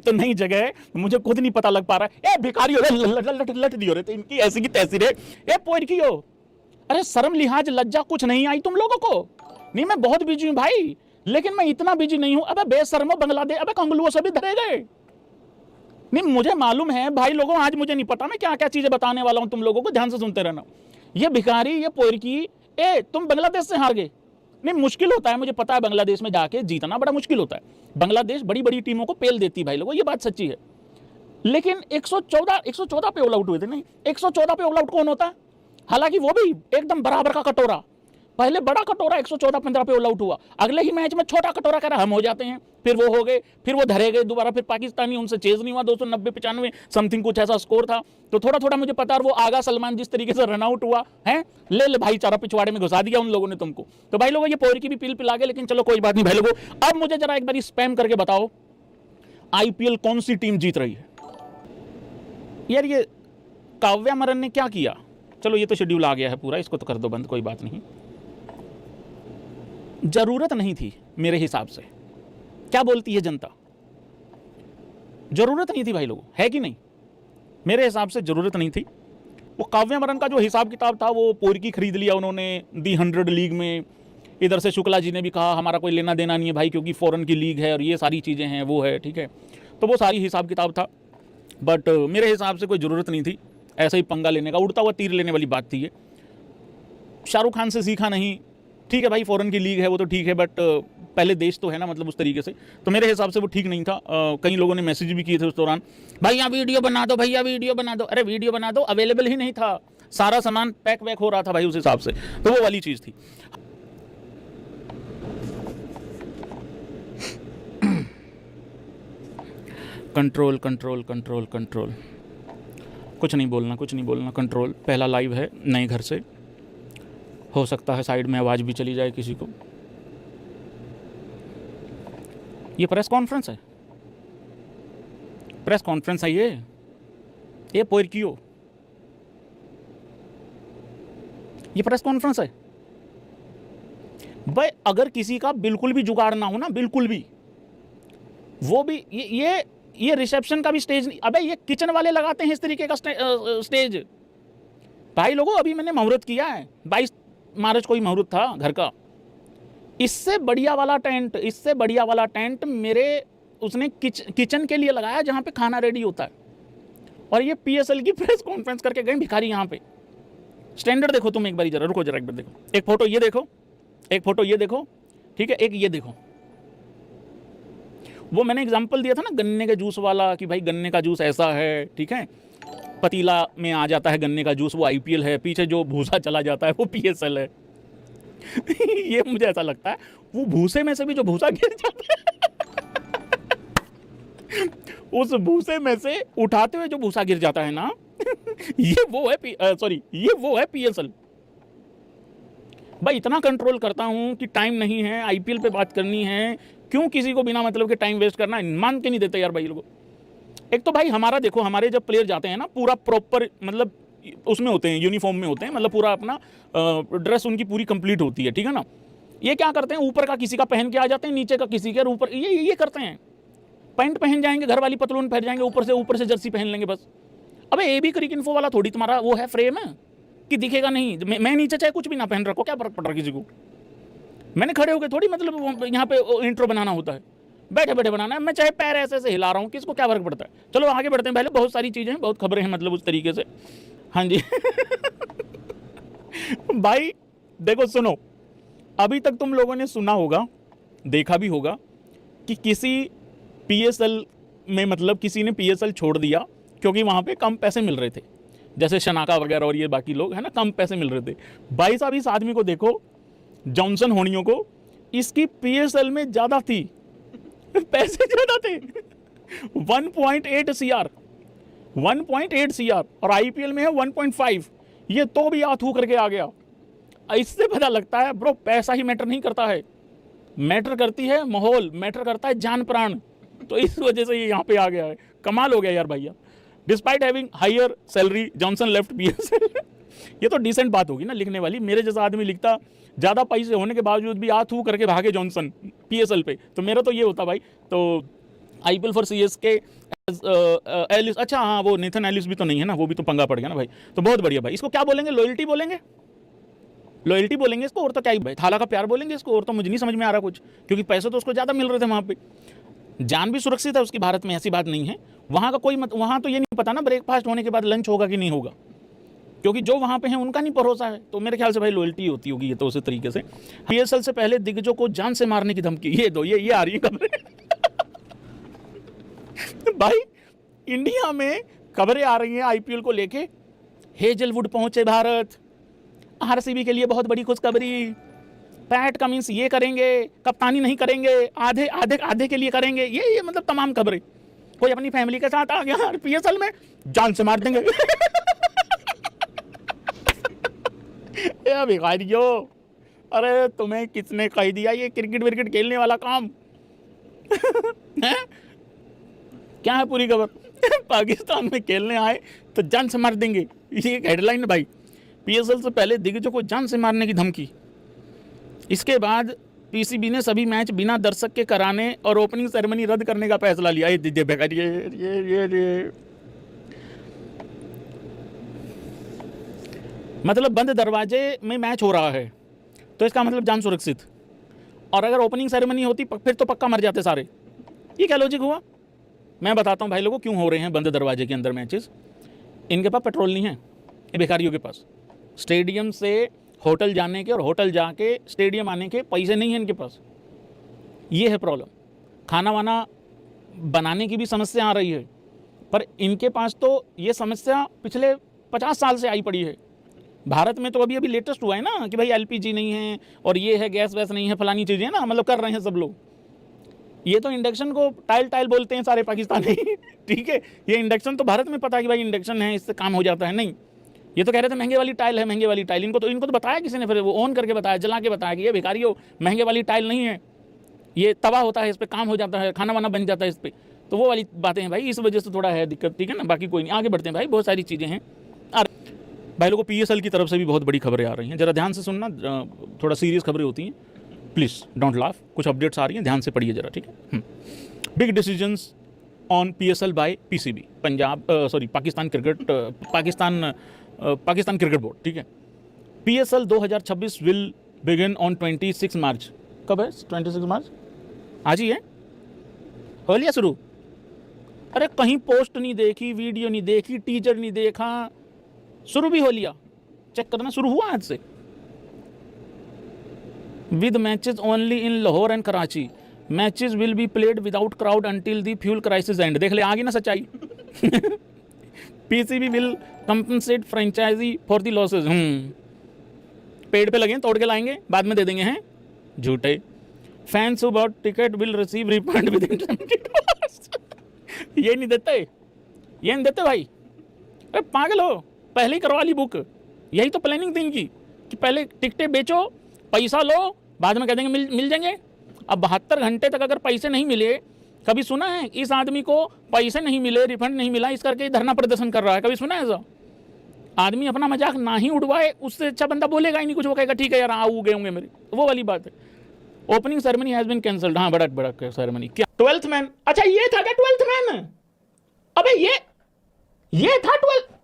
तो नई जगह है, मुझे खुद नहीं पता लग पा रहा है। ए भिखारी हो लट दियो रे, तो इनकी ऐसी की तैसी रे। ए पोर की हो, अरे शर्म लिहाज लज्जा कुछ नहीं आई तुम लोगों को? नहीं मैं बहुत बिजी हूं भाई, लेकिन मैं इतना बिजी नहीं हूं। अबे बेशर्मो बांग्लादेश, अबे कंगलुओं से भी धरे गए। नहीं मुझे मालूम है भाई लोगों, आज मुझे नहीं पता मैं क्या क्या चीजें बताने वाला हूं तुम लोगों को, ध्यान से सुनते रहना। ये भिखारी, ये पोरकी, ए तुम बांग्लादेश से हार गए। नहीं मुश्किल होता है, मुझे पता है बांग्लादेश में जाके जीतना बड़ा मुश्किल होता है। बांग्लादेश बड़ी बड़ी टीमों को पेल देती है भाई लोगों, ये बात सच्ची है। लेकिन 114 पे ऑल आउट हुए थे। नहीं 114 पे ऑल आउट कौन होता है? हालांकि वो भी एकदम बराबर का कटोरा। पहले बड़ा कटोरा 114-15 पे ऑल आउट हुआ, अगले ही मैच में छोटा कटोरा कह रहा हम हो जाते हैं, फिर वो हो गए, फिर वो धरे गए दोबारा, फिर पाकिस्तानी उनसे चेज नहीं हुआ, 290-95 समथिंग कुछ ऐसा स्कोर था। तो थोड़ा थोड़ा मुझे पता है वो आगा सलमान जिस तरीके से रन आउट हुआ है, ले भाईचारा पिछवाड़े में घुसा दिया उन लोगों ने तुमको। तो भाई लोगों ये पोर की भी पिल पिला गए, लेकिन चलो कोई बात नहीं भाई लोगों। अब मुझे जरा एक बार स्पैम करके बताओ आईपीएल कौन सी टीम जीत रही है? यार ये काव्या मरन ने क्या किया? चलो ये तो शेड्यूल आ गया है पूरा, इसको तो कर दो बंद, कोई बात नहीं। जरूरत नहीं थी मेरे हिसाब से। क्या बोलती है जनता? जरूरत नहीं थी भाई लोगों, है कि नहीं? मेरे हिसाब से जरूरत नहीं थी। वो काव्या मरन का जो हिसाब किताब था वो पोरकी खरीद लिया उन्होंने दी 100 लीग में। इधर से शुक्ला जी ने भी कहा हमारा कोई लेना देना नहीं है भाई, क्योंकि फॉरेन की लीग है और ये सारी चीज़ें हैं, वो है, ठीक है। तो वो सारी हिसाब किताब था, बट मेरे हिसाब से कोई ज़रूरत नहीं थी ऐसे ही पंगा लेने का। उड़ता हुआ तीर लेने वाली बात थी ये। शाहरुख खान से सीखा नहीं, ठीक है भाई, फॉरेन की लीग है वो तो ठीक है, बट पहले देश तो है ना, मतलब उस तरीके से। तो मेरे हिसाब से वो ठीक नहीं था। कई लोगों ने मैसेज भी किए थे उस दौरान, भैया वीडियो बना दो, भैया वीडियो बना दो। अरे वीडियो बना दो, अवेलेबल ही नहीं था, सारा सामान पैक वैक हो रहा था भाई उस हिसाब से। तो वो वाली चीज़ थी। कंट्रोल कंट्रोल कंट्रोल कंट्रोल, कुछ नहीं बोलना, कुछ नहीं बोलना, कंट्रोल। पहला लाइव है नए घर से, हो सकता है साइड में आवाज़ भी चली जाए किसी को। ये प्रेस कॉन्फ्रेंस है, प्रेस कॉन्फ्रेंस है ये पोरकियो, ये प्रेस कॉन्फ्रेंस है भाई। अगर किसी का बिल्कुल भी जुगाड़ ना हो ना, बिल्कुल भी, वो भी ये रिसेप्शन का भी स्टेज नहीं। अबे ये किचन वाले लगाते हैं इस तरीके का स्टेज भाई लोगों। अभी मैंने मुहूर्त किया है, 22 मार्च को ही मुहूर्त था घर का। इससे बढ़िया वाला टेंट, इससे बढ़िया वाला टेंट मेरे उसने किचन के लिए लगाया जहाँ पे खाना रेडी होता है। और ये पीएसएल की प्रेस कॉन्फ्रेंस करके गए भिखारी यहाँ पे। स्टैंडर्ड देखो तुम एक बार, जरा रुको जरा एक बार देखो, एक फोटो ये देखो, एक फोटो ये देखो, ठीक है, एक ये देखो। वो मैंने एग्जाम्पल दिया था ना गन्ने के जूस वाला, कि भाई गन्ने का जूस ऐसा है, ठीक है, पतीला में आ जाता है गन्ने का जूस, वो आईपीएल है, पीछे जो भूसा चला जाता है वो पीएसएल है। ये मुझे ऐसा लगता है वो भूसे में से भी जो भूसा गिर जाता है उस भूसे में से उठाते हुए जो भूसा गिर जाता है ना ये वो है पीएसएल भाई। इतना कंट्रोल करता हूं कि टाइम नहीं है, आईपीएल पे बात करनी है, क्यों किसी को बिना मतलब के टाइम वेस्ट करना, मान के नहीं देते यार भाई लोगों। एक तो भाई हमारा देखो, हमारे जब प्लेयर जाते हैं ना पूरा प्रॉपर मतलब उसमें होते हैं, यूनिफॉर्म में होते हैं, मतलब पूरा अपना ड्रेस उनकी पूरी कंप्लीट होती है, ठीक है ना। ये क्या करते हैं, ऊपर का किसी का पहन के आ जाते हैं, नीचे का किसी के, ऊपर ये करते हैं। पैंट पहन जाएंगे, घर वाली पतलून पहन जाएंगे, ऊपर से जर्सी पहन लेंगे बस। अबे ए बी क्रिक इन्फो वाला थोड़ी तुम्हारा वो है फ्रेम है कि दिखेगा नहीं। मैं नीचे चाहे कुछ भी ना पहन रखो, क्या फर्क पड़ रहा किसी को। मैंने खड़े होकर थोड़ी मतलब यहाँ पे इंट्रो बनाना होता है, बैठे बैठे बनाना है। मैं चाहे पैर ऐसे ऐसे हिला रहा हूँ, किसको क्या फर्क पड़ता है। चलो आगे बढ़ते हैं, पहले बहुत सारी चीज़ें हैं, बहुत खबरें हैं मतलब उस तरीके से। हाँ जी भाई देखो सुनो, अभी तक तुम लोगों ने सुना होगा, देखा भी होगा कि किसी पीएसएल में मतलब किसी ने पीएसएल छोड़ दिया क्योंकि वहाँ पे कम पैसे मिल रहे थे, जैसे शनाका वगैरह और ये बाकी लोग है ना, कम पैसे मिल रहे थे। भाई साहब इस आदमी को देखो, जॉनसन होनियों को, इसकी पीएसएल में ज़्यादा थी, पैसे ज़्यादा थे 1.8 सीआर, 1.8 सीआर, और आईपीएल में है 1.5। ये तो भी आथू करके आ गया। इससे पता लगता है ब्रो पैसा ही मैटर नहीं करता है, मैटर करती है माहौल, मैटर करता है जान प्राण। तो इस वजह से ये यहाँ पे आ गया है। कमाल हो गया यार भैया। Despite having higher salary Johnson left PSL ये तो डिसेंट बात होगी ना लिखने वाली। मेरे जैसा आदमी लिखता ज़्यादा पैसे होने के बावजूद भी आथू करके भागे जॉनसन पीएसएल पे, तो मेरा तो ये होता भाई। तो आईपीएल फॉर सीएसके एलिस, अच्छा हाँ वो नेथन एलिस भी तो नहीं है ना, वो भी तो पंगा पड़ गया ना भाई। तो बहुत बढ़िया भाई, इसको क्या बोलेंगे, लॉयल्टी बोलेंगे, लॉयल्टी बोलेंगे इसको, और तो क्या ही भाई, थाला का प्यार बोलेंगे इसको, और तो मुझे नहीं समझ में आ रहा कुछ, क्योंकि पैसे तो उसको ज़्यादा मिल रहे थे वहाँ पे, जान भी सुरक्षित है उसकी भारत में, ऐसी बात नहीं है। वहाँ का कोई वहाँ तो ये नहीं पता ना ब्रेकफास्ट होने के बाद लंच होगा कि नहीं होगा, क्योंकि जो वहाँ पे हैं उनका नहीं भरोसा है। तो मेरे ख्याल से भाई लॉयल्टी होती होगी ये तो उसी तरीके से। पीएसएल से पहले दिग्गजों को जान से मारने की धमकी, ये दो ये आ रही है खबरें भाई इंडिया में खबरें आ रही हैं आईपीएल को लेके, हेजलवुड पहुंचे भारत, आरसीबी के लिए बहुत बड़ी खुशखबरी, पैट कमिंस ये करेंगे, कप्तानी नहीं करेंगे, आधे आधे आधे के लिए करेंगे, ये मतलब तमाम खबरें। कोई अपनी फैमिली के साथ आ गया पीएसएल में, जान से मार देंगे ये भिखारियों, अरे तुम्हें किसने कह दिया ये क्रिकेट विकेट खेलने वाला काम है? क्या है पूरी खबर पाकिस्तान में खेलने आए तो जान से मार देंगे, ये एक हेडलाइन है भाई। पीएसएल से पहले दिग्गजों को जान से मारने की धमकी। इसके बाद पीसीबी ने सभी मैच बिना दर्शक के कराने और ओपनिंग सेरेमनी रद्द करने का फैसला लिया। ये मतलब बंद दरवाजे में मैच हो रहा है तो इसका मतलब जान सुरक्षित, और अगर ओपनिंग सेरेमनी होती फिर तो पक्का मर जाते सारे। ये क्या लॉजिक हुआ? मैं बताता हूँ भाई लोगों क्यों हो रहे हैं बंद दरवाजे के अंदर मैचेस। इनके पास पेट्रोल नहीं है, ये भिखारियों के पास। स्टेडियम से होटल जाने के और होटल जाके स्टेडियम आने के पैसे नहीं हैं इनके पास, ये है प्रॉब्लम। खाना वाना बनाने की भी समस्या आ रही है, पर इनके पास तो ये समस्या पिछले 50 साल से आई पड़ी है। भारत में तो अभी अभी लेटेस्ट हुआ है ना कि भाई एलपीजी नहीं है और ये है, गैस वैस नहीं है, फलानी चीज़ें ना, मतलब कर रहे हैं सब लोग। ये तो इंडक्शन को टाइल बोलते हैं सारे पाकिस्तानी ठीक है, ये इंडक्शन तो भारत में पता है कि भाई इंडक्शन है, इससे काम हो जाता है। नहीं, ये तो कह रहे थे महंगे वाली टाइल है, महंगे वाली टाइल। इनको तो बताया किसी ने, फिर वो ऑन करके बताया, जला के बताया कि ये भिखारियों महंगे वाली टाइल नहीं है, ये तवा होता है, इस पर काम हो जाता है, खाना वाना बन जाता है इस पर। तो वो वाली बातें हैं भाई, इस वजह से थोड़ा है दिक्कत, ठीक है ना। बाकी कोई नहीं, आगे बढ़ते हैं भाई, बहुत सारी चीज़ें हैं। भाई लोगों पीएसएल की तरफ से भी बहुत बड़ी खबरें आ रही हैं, जरा ध्यान से सुनना, थोड़ा सीरियस खबरें होती हैं, प्लीज़ डोंट लाफ। कुछ अपडेट्स आ रही हैं, ध्यान से पढ़िए जरा, ठीक है। Big decisions on PSL by PCB, Pakistan cricket board, ठीक है। PSL 2026 will begin on 26 March. कब है 26 मार्च? आज ही है, हो लिया शुरू? अरे कहीं पोस्ट नहीं देखी, वीडियो नहीं देखी, टीजर नहीं देखा, शुरू भी हो लिया। चेक करना, शुरू हुआ आज से। With matches only in Lahore and Karachi, matches will be played without crowd until the fuel crisis end. देख ले आ गई ना सच्चाई PCB will compensate franchisee for the losses. पेड़ पे लगे, तोड़ के लाएंगे, बाद में दे देंगे, हैं झूठे। Fans who bought ticket will receive refund with in 72 hours. ये नहीं देते, ये नहीं देते भाई, अरे पागल हो, पहले ही करवा ली बुक। यही तो प्लानिंग थी इनकी कि पहले टिकटें बेचो, पैसा लो, बाद में कह देंगे मिल जाएंगे। अब 72 घंटे तक अगर पैसे नहीं मिले, कभी सुना है इस आदमी को पैसे नहीं मिले, रिफंड नहीं मिला, इस करके धरना प्रदर्शन कर रहा है? कभी सुना है ऐसा? आदमी अपना मजाक ना ही उड़वाए, उससे अच्छा बंदा बोलेगा ही नहीं कुछ, वो कहेगा ठीक है यार आओ गए होंगे मेरे, वो वाली बात है। Opening ceremony has been cancelled. हाँ, बड़ा सेरेमनी क्या? 12th मैन, अच्छा ये था क्या 12th मैन? अबे ये था 12th।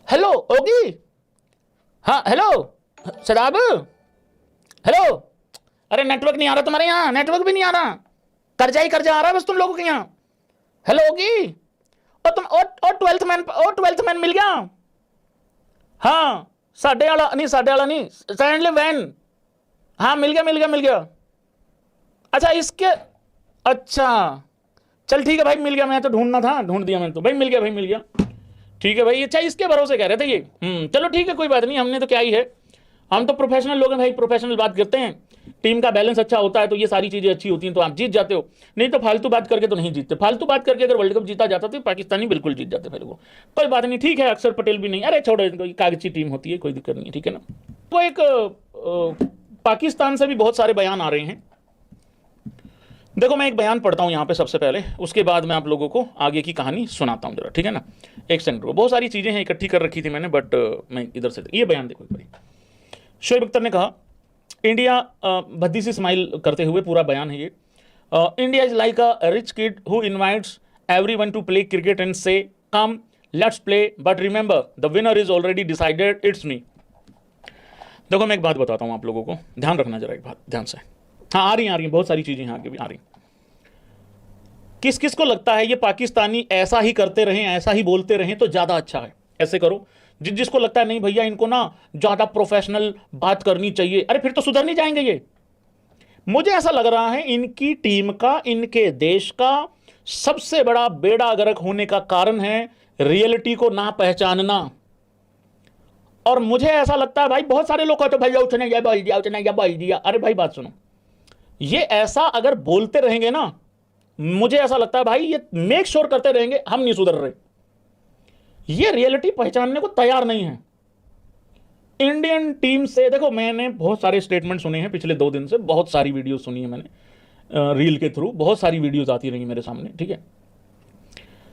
हेलो ओगी, हाँ हेलो शराब, हेलो। अरे नेटवर्क नहीं आ रहा तुम्हारे यहाँ, नेटवर्क भी नहीं आ रहा, कर्जा ही कर्जा आ रहा है बस तुम लोगों के यहाँ। हेलो ओगी, और तुम और 12th मैन मिल गया? हाँ साढ़े वाला नहीं, सेकेंडली वैन, हाँ मिल गया। अच्छा इसके, अच्छा चल ठीक है भाई, मिल गया। मैं तो ढूंढना था, ढूंढ दिया मैंने तो भाई, मिल गया। ठीक है भाई, अच्छा इसके भरोसे कह रहे थे ये। चलो ठीक है, कोई बात नहीं, हमने तो क्या ही है, हम तो प्रोफेशनल लोग हैं भाई, प्रोफेशनल बात करते हैं। टीम का बैलेंस अच्छा होता है तो ये सारी चीजें अच्छी होती हैं, तो आप जीत जाते हो, नहीं तो फालतू बात करके तो नहीं जीतते। फालतू बात करके अगर वर्ल्ड कप जीता जाता तो पाकिस्तानी बिल्कुल जीत जाते फिर वो। कोई बात नहीं, ठीक है, अक्षर पटेल भी नहीं, अरे छोड़ो, कागजी टीम होती है, कोई दिक्कत नहीं है, ठीक है ना। वो एक पाकिस्तान से भी बहुत सारे बयान आ रहे हैं। देखो मैं एक बयान पढ़ता हूं यहां पे सबसे पहले, उसके बाद मैं आप लोगों को आगे की कहानी सुनाता हूं जरा, ठीक है ना। एक सेकंड, बहुत सारी चीजें हैं, इकट्ठी कर रखी थी मैंने, बट मैं इधर से, ये बयान देखो एक बार। शोएब अख्तर ने कहा, इंडिया भद्दी सी स्माइल करते हुए, पूरा बयान है ये, India is like a rich kid who invites everyone to play cricket and say, come, let's play, but remember, the winner is already decided, it's me. देखो मैं एक बात बताता हूँ आप लोगों को, ध्यान रखना जरा एक बात ध्यान से। हाँ आ रही बहुत सारी चीजें यहाँ की भी आ रही। किस किस को लगता है ये पाकिस्तानी ऐसा ही करते रहें, ऐसा ही बोलते रहें तो ज्यादा अच्छा है, ऐसे करो। जिसको लगता है नहीं भैया इनको ना ज्यादा प्रोफेशनल बात करनी चाहिए, अरे फिर तो सुधर नहीं जाएंगे ये। मुझे ऐसा लग रहा है इनकी टीम का, इनके देश का सबसे बड़ा बेड़ा गर्क होने का कारण है रियलिटी को ना पहचानना। और मुझे ऐसा लगता है भाई, बहुत सारे लोग कहते हैं भैया उसने ये बोल दिया, उसने ये बोल दिया। अरे भाई बात सुनो, ये ऐसा अगर बोलते रहेंगे ना, मुझे ऐसा लगता है भाई ये मेक श्योर करते रहेंगे हम नहीं सुधर रहे। ये रियलिटी पहचानने को तैयार नहीं है इंडियन टीम से। देखो मैंने बहुत सारे स्टेटमेंट सुने हैं पिछले 2 दिन से, बहुत सारी वीडियो सुनी है मैंने रील के थ्रू, बहुत सारी वीडियोस आती रही मेरे सामने, ठीक है।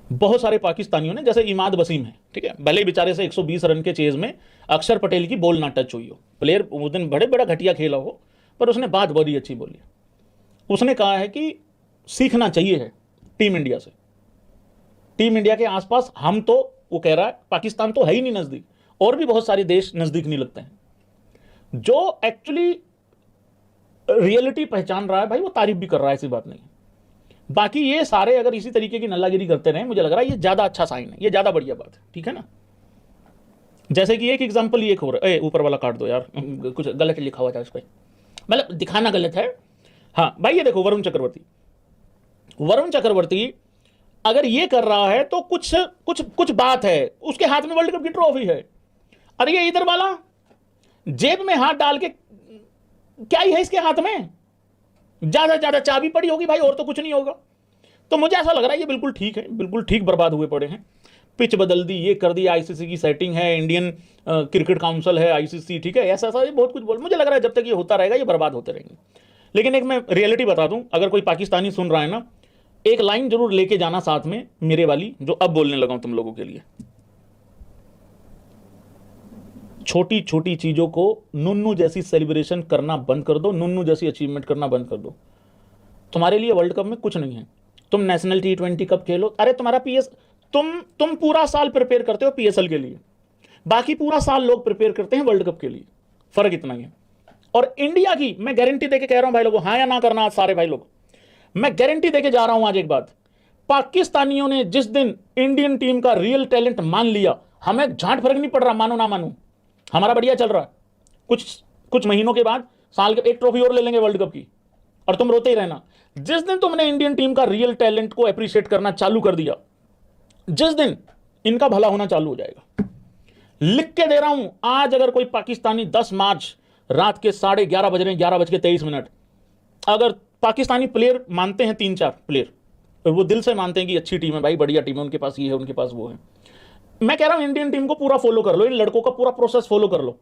बहुत सारे पाकिस्तानियों ने, जैसे इमाद वसीम है, ठीक है, भले बेचारे से 120 रन के चेज में अक्षर पटेल की बॉल ना टच हुई हो, प्लेयर उस दिन बड़ा घटिया खेला हो, पर उसने बात बड़ी अच्छी बोली। उसने कहा है कि सीखना चाहिए है टीम इंडिया से। टीम इंडिया के आसपास हम तो, वो कह रहा है पाकिस्तान तो है ही नहीं नजदीक, और भी बहुत सारे देश नजदीक नहीं लगते हैं। जो एक्चुअली रियलिटी पहचान रहा है भाई वो तारीफ भी कर रहा है, ऐसी बात नहीं। बाकी ये सारे अगर इसी तरीके की नल्लागिरी करते रहे, मुझे लग रहा है ये ज्यादा अच्छा साइन है, ये ज्यादा बढ़िया बात है, ठीक है ना। जैसे कि एक एग्जांपल ये हो रहा है, ऊपर वाला काट दो यार, कुछ गलत लिखा हुआ था इस पर, मतलब दिखाना गलत है। हाँ भाई ये देखो, वरुण चक्रवर्ती अगर ये कर रहा है तो कुछ कुछ कुछ बात है, उसके हाथ में वर्ल्ड कप की ट्रॉफी है। अरे ये इधर वाला जेब में हाथ डाल के, क्या ही है इसके हाथ में, ज्यादा ज्यादा चाबी पड़ी होगी भाई, और तो कुछ नहीं होगा। तो मुझे ऐसा लग रहा है ये बिल्कुल ठीक है, बिल्कुल ठीक बर्बाद हुए पड़े हैं। पिच बदल दी, ये कर दिया, आईसीसी की सेटिंग है, इंडियन क्रिकेट काउंसिल है, आईसीसी, ठीक है, ऐसा ऐसा बहुत कुछ बोल। मुझे लग रहा है जब तक ये होता रहेगा ये बर्बाद होते रहेंगे। लेकिन एक मैं रियलिटी बता दूं, अगर कोई पाकिस्तानी सुन रहा है ना, एक लाइन जरूर लेके जाना साथ में मेरे वाली, जो अब बोलने लगा हूं तुम लोगों के लिए। छोटी छोटी चीजों को नुन्नू जैसी सेलिब्रेशन करना बंद कर दो, नुन्नू जैसी अचीवमेंट करना बंद कर दो। तुम्हारे लिए वर्ल्ड कप में कुछ नहीं है। तुम नेशनल T20 कप खेलो, अरे तुम्हारा पीएस, तुम पूरा साल प्रिपेयर करते हो पीएसएल के लिए, बाकी पूरा साल लोग प्रिपेयर करते हैं वर्ल्ड कप के लिए, फर्क इतना ही है। और इंडिया की मैं गारंटी देके कह रहा हूं भाई लोगों, हाँ या ना करना आज सारे भाई लोग, मैं गारंटी देके जा रहा हूं आज एक बात, पाकिस्तानियों ने जिस दिन इंडियन टीम का रियल टैलेंट मान लिया, हमें झांट फर्क नहीं पड़ रहा, मानो ना मानो, हमारा बढ़िया चल रहा है। कुछ महीनों के बाद साल के एक ट्रॉफी और ले लेंगे वर्ल्ड कप की, और तुम रोते ही रहना। जिस दिन तुमने इंडियन टीम का रियल टैलेंट को अप्रिशिएट करना चालू कर दिया, जिस दिन इनका भला होना चालू हो जाएगा। लिख के दे रहा हूं, आज अगर कोई पाकिस्तानी 10 मार्च रात के 11:30 बज रहे हैं, 11:23, अगर पाकिस्तानी प्लेयर मानते हैं, 3-4 प्लेयर, वो दिल से मानते हैं कि अच्छी टीम है भाई, बढ़िया टीम है, उनके पास ये है, उनके पास वो है, मैं कह रहा हूं इंडियन टीम को पूरा फॉलो कर लो, इन लड़कों का पूरा प्रोसेस फॉलो कर लो,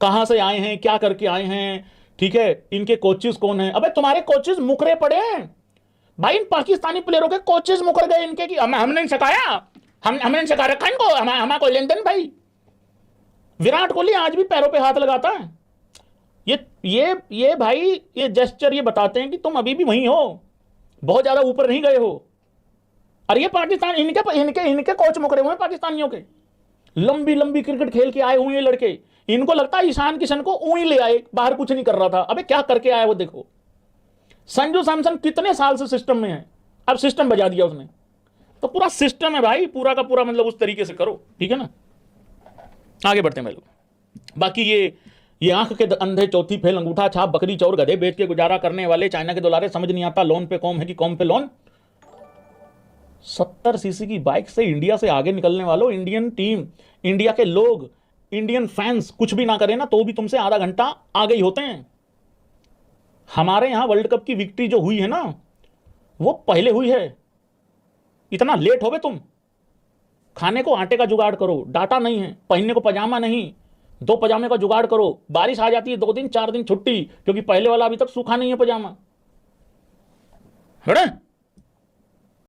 कहां से आए हैं, क्या करके आए हैं, ठीक है, इनके कोचेस कौन हैं। अबे तुम्हारे कोचेस मुकरे पड़े हैं भाई, इन पाकिस्तानी प्लेयरों के कोचेस मुकर गए इनके, कि हमने सिखाया, हमने सिखा रखा इनको, हमारा लेन देन भाई। विराट कोहली आज भी पैरों पे हाथ लगाता है। ये भाई, ये जेस्चर ये बताते हैं कि तुम अभी भी वहीं हो, बहुत ज्यादा ऊपर नहीं गए हो। और ये पाकिस्तान, इनके कोच मुकरे हुए पाकिस्तानियों के, लंबी लंबी क्रिकेट खेल के आए हुए लड़के, इनको लगता है ईशान किशन को ऊई ले आए, बाहर कुछ नहीं कर रहा था, अबे क्या करके आया वो देखो। संजू सैमसन कितने साल से सिस्टम में है, अब सिस्टम बजा दिया उसने, तो पूरा सिस्टम है भाई, पूरा का पूरा, मतलब उस तरीके से करो, ठीक है ना। आगे बढ़ते हैं भाई लोग। बाकी ये आंख के अंधे, चौथी फेल, अंगूठा छाप, बकरी चौर, गधे बेच के गुजारा करने वाले, चाइना के डॉलर, समझ नहीं आता लोन पे कौम है कि कौम पे लोन। 70 सीसी की बाइक से इंडिया से आगे निकलने वालों, इंडियन टीम, इंडिया के लोग, इंडियन फैंस कुछ भी ना करें ना तो भी तुमसे आधा घंटा आगे ही होते हैं। हमारे यहां वर्ल्ड कप की विक्ट्री जो हुई है ना, वो पहले हुई है। इतना लेट हो गए तुम। खाने को आटे का जुगाड़ करो, डाटा नहीं है, पहनने को पजामा नहीं, 2 पजामे का जुगाड़ करो, बारिश आ जाती है 2 दिन 4 दिन छुट्टी, क्योंकि पहले वाला अभी तक सूखा नहीं है पजामा, है ना।